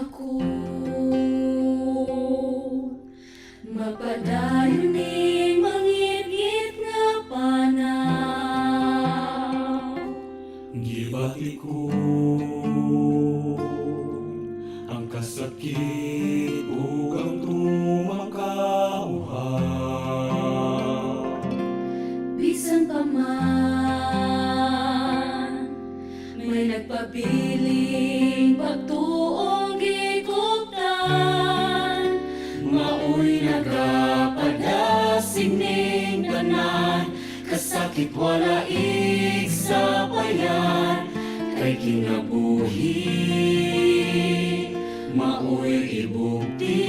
ako mapadayon ni mangit-ngit nga panaw. Gibati ko ang kasakit ug ang tumakauhaw. Bisan pa man may nagpabiling pagtuong gikuptan, maoy nagapadasig ning tanan, kasakit wala igsapayan, kay kinabuhi maoy ibugti.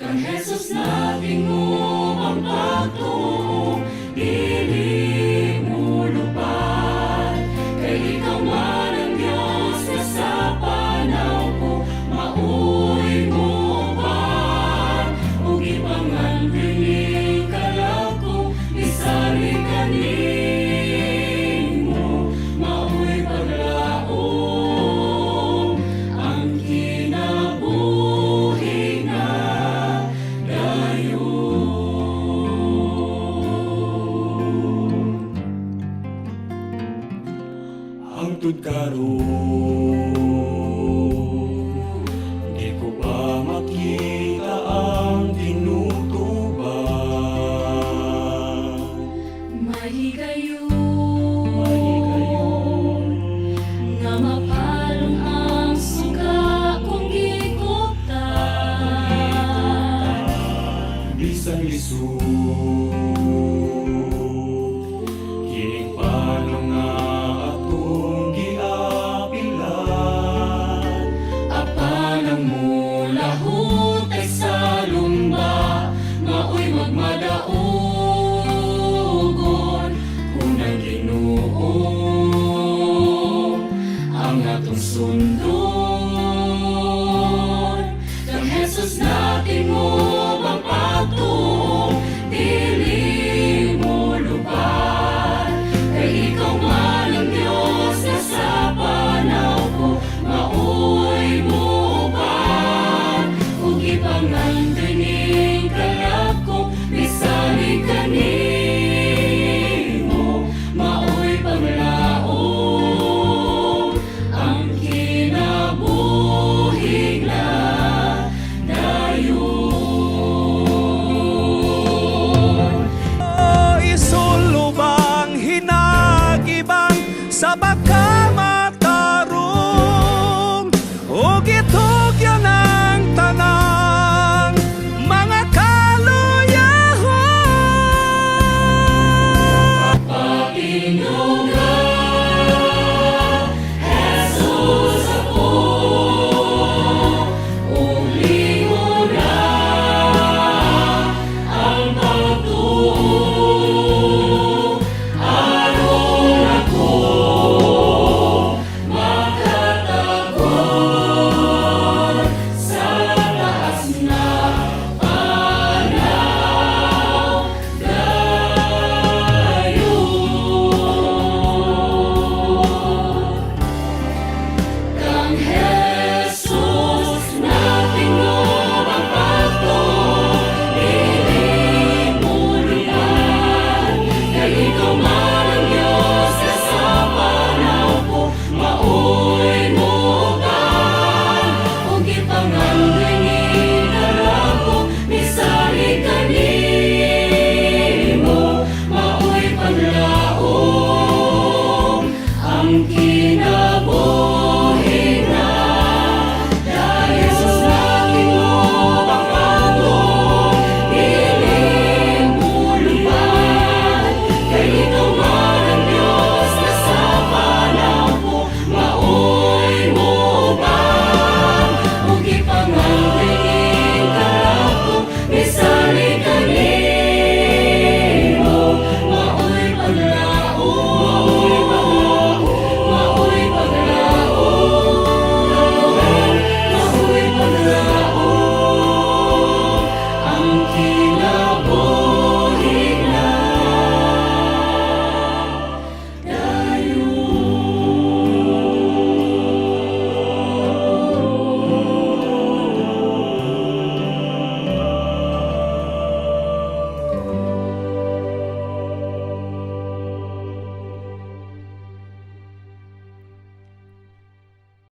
Kang Jesus natingog ang pagtuo, dili mo lupad, kay ikaw man ang Diyos na sa panaw ko maoy mo upat, ug ipangandiling kalab ko isali kanimo, maoy paglaom ang kinabuhi nga dayon. Hangtod karon